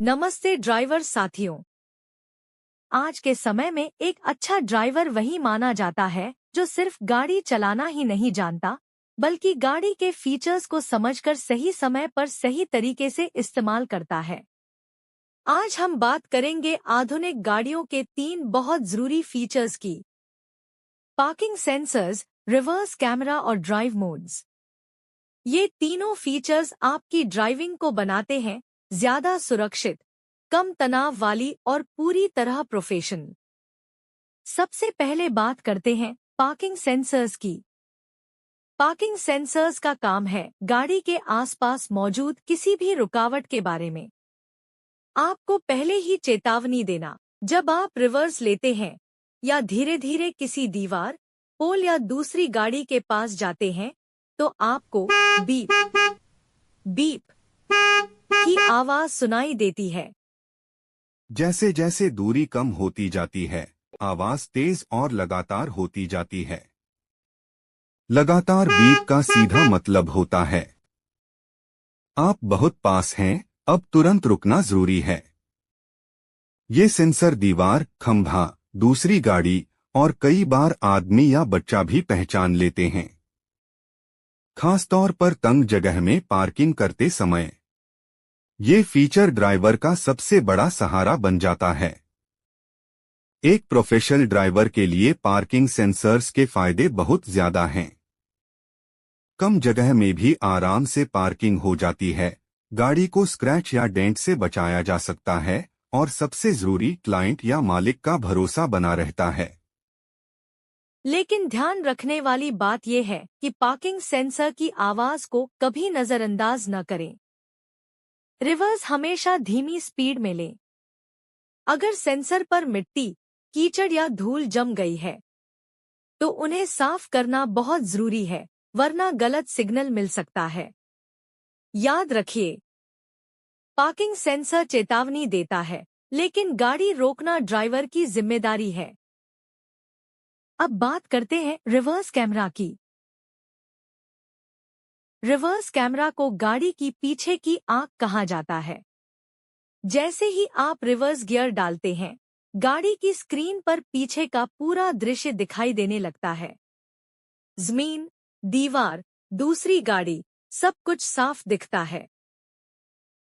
नमस्ते ड्राइवर साथियों। आज के समय में एक अच्छा ड्राइवर वही माना जाता है जो सिर्फ गाड़ी चलाना ही नहीं जानता, बल्कि गाड़ी के फीचर्स को समझकर सही समय पर सही तरीके से इस्तेमाल करता है। आज हम बात करेंगे आधुनिक गाड़ियों के 3 बहुत जरूरी फीचर्स की। पार्किंग सेंसर्स, रिवर्स कैमरा और ड्राइव मोड्स। ये तीनों फीचर्स आपकी ड्राइविंग को बनाते हैं ज्यादा सुरक्षित, कम तनाव वाली और पूरी तरह प्रोफेशनल। सबसे पहले बात करते हैं पार्किंग सेंसर्स की। पार्किंग सेंसर्स का काम है गाड़ी के आसपास मौजूद किसी भी रुकावट के बारे में आपको पहले ही चेतावनी देना। जब आप रिवर्स लेते हैं या धीरे धीरे किसी दीवार, पोल या दूसरी गाड़ी के पास जाते हैं तो आपको बीप बीप की आवाज सुनाई देती है। जैसे जैसे दूरी कम होती जाती है, आवाज तेज और लगातार होती जाती है। लगातार बीप का सीधा मतलब होता है आप बहुत पास हैं, अब तुरंत रुकना जरूरी है। ये सेंसर दीवार, खंभा, दूसरी गाड़ी और कई बार आदमी या बच्चा भी पहचान लेते हैं, खासतौर पर तंग जगह में पार्किंग करते समय। ये फीचर ड्राइवर का सबसे बड़ा सहारा बन जाता है। एक प्रोफेशनल ड्राइवर के लिए पार्किंग सेंसर्स के फायदे बहुत ज्यादा हैं। कम जगह में भी आराम से पार्किंग हो जाती है, गाड़ी को स्क्रैच या डेंट से बचाया जा सकता है और सबसे जरूरी, क्लाइंट या मालिक का भरोसा बना रहता है। लेकिन ध्यान रखने वाली बात यह है कि पार्किंग सेंसर की आवाज को कभी नजरअंदाज न करें। रिवर्स हमेशा धीमी स्पीड में लें। अगर सेंसर पर मिट्टी, कीचड़ या धूल जम गई है तो उन्हें साफ करना बहुत जरूरी है, वरना गलत सिग्नल मिल सकता है। याद रखिए, पार्किंग सेंसर चेतावनी देता है, लेकिन गाड़ी रोकना ड्राइवर की जिम्मेदारी है। अब बात करते हैं रिवर्स कैमरा की। रिवर्स कैमरा को गाड़ी की पीछे की आंख कहा जाता है। जैसे ही आप रिवर्स गियर डालते हैं, गाड़ी की स्क्रीन पर पीछे का पूरा दृश्य दिखाई देने लगता है। जमीन, दीवार, दूसरी गाड़ी, सब कुछ साफ दिखता है।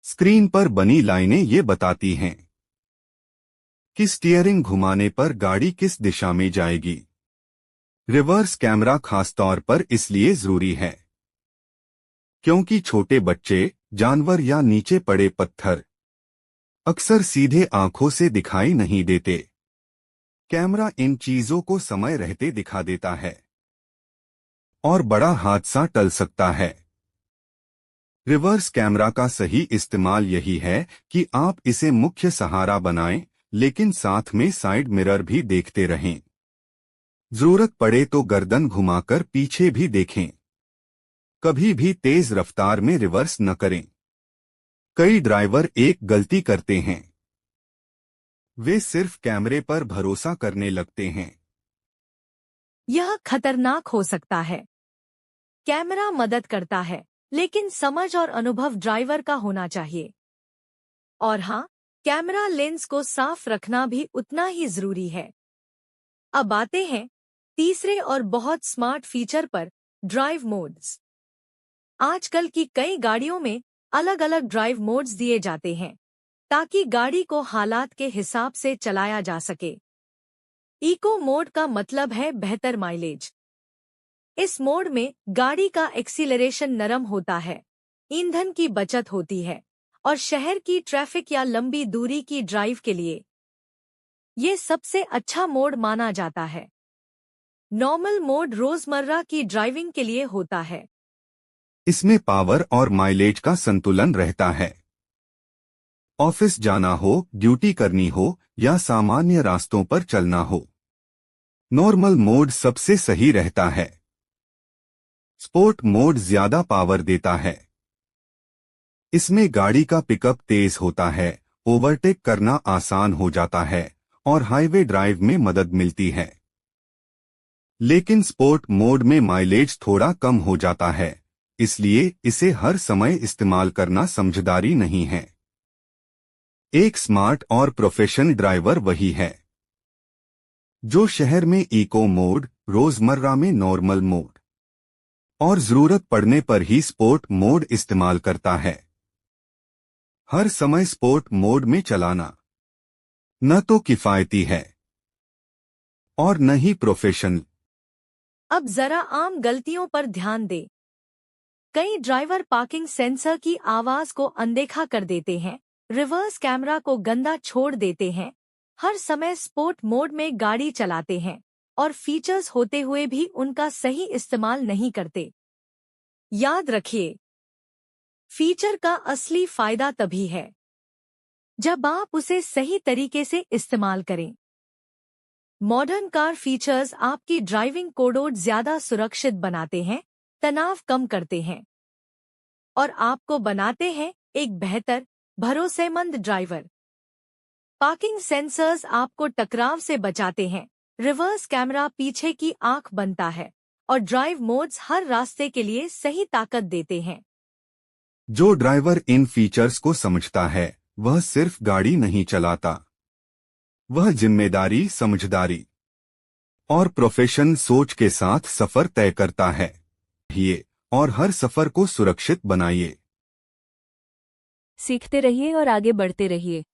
स्क्रीन पर बनी लाइनें ये बताती हैं कि स्टीयरिंग घुमाने पर गाड़ी किस दिशा में जाएगी। रिवर्स कैमरा खासतौर पर इसलिए जरूरी है क्योंकि छोटे बच्चे, जानवर या नीचे पड़े पत्थर अक्सर सीधे आंखों से दिखाई नहीं देते। कैमरा इन चीजों को समय रहते दिखा देता है और बड़ा हादसा टल सकता है। रिवर्स कैमरा का सही इस्तेमाल यही है कि आप इसे मुख्य सहारा बनाएं, लेकिन साथ में साइड मिरर भी देखते रहें। जरूरत पड़े तो गर्दन घुमाकर पीछे भी देखें। कभी भी तेज रफ्तार में रिवर्स न करें। कई ड्राइवर एक गलती करते हैं, वे सिर्फ कैमरे पर भरोसा करने लगते हैं। यह खतरनाक हो सकता है। कैमरा मदद करता है, लेकिन समझ और अनुभव ड्राइवर का होना चाहिए। और हाँ, कैमरा लेंस को साफ रखना भी उतना ही जरूरी है। अब आते हैं तीसरे और बहुत स्मार्ट फीचर पर, ड्राइव मोड्स। आजकल की कई गाड़ियों में अलग अलग ड्राइव मोड्स दिए जाते हैं ताकि गाड़ी को हालात के हिसाब से चलाया जा सके। इको मोड का मतलब है बेहतर माइलेज। इस मोड में गाड़ी का एक्सीलरेशन नरम होता है, ईंधन की बचत होती है और शहर की ट्रैफिक या लंबी दूरी की ड्राइव के लिए ये सबसे अच्छा मोड माना जाता है। नॉर्मल मोड रोजमर्रा की ड्राइविंग के लिए होता है। इसमें पावर और माइलेज का संतुलन रहता है। ऑफिस जाना हो, ड्यूटी करनी हो या सामान्य रास्तों पर चलना हो, नॉर्मल मोड सबसे सही रहता है। स्पोर्ट मोड ज्यादा पावर देता है। इसमें गाड़ी का पिकअप तेज होता है, ओवरटेक करना आसान हो जाता है और हाईवे ड्राइव में मदद मिलती है। लेकिन स्पोर्ट मोड में माइलेज थोड़ा कम हो जाता है, इसलिए इसे हर समय इस्तेमाल करना समझदारी नहीं है। एक स्मार्ट और प्रोफेशनल ड्राइवर वही है जो शहर में इको मोड, रोजमर्रा में नॉर्मल मोड और जरूरत पड़ने पर ही स्पोर्ट मोड इस्तेमाल करता है। हर समय स्पोर्ट मोड में चलाना न तो किफायती है और न ही प्रोफेशनल। अब जरा आम गलतियों पर ध्यान दें। कई ड्राइवर पार्किंग सेंसर की आवाज को अनदेखा कर देते हैं, रिवर्स कैमरा को गंदा छोड़ देते हैं, हर समय स्पोर्ट मोड में गाड़ी चलाते हैं और फीचर्स होते हुए भी उनका सही इस्तेमाल नहीं करते। याद रखिए, फीचर का असली फायदा तभी है जब आप उसे सही तरीके से इस्तेमाल करें। मॉडर्न कार फीचर्स आपकी ड्राइविंग कोडोड ज्यादा सुरक्षित बनाते हैं, तनाव कम करते हैं और आपको बनाते हैं एक बेहतर, भरोसेमंद ड्राइवर। पार्किंग सेंसर्स आपको टकराव से बचाते हैं, रिवर्स कैमरा पीछे की आंख बनता है और ड्राइव मोड्स हर रास्ते के लिए सही ताकत देते हैं। जो ड्राइवर इन फीचर्स को समझता है वह सिर्फ गाड़ी नहीं चलाता, वह जिम्मेदारी, समझदारी और प्रोफेशनल सोच के साथ सफर तय करता है। ये और हर सफर को सुरक्षित बनाइए। सीखते रहिए और आगे बढ़ते रहिए।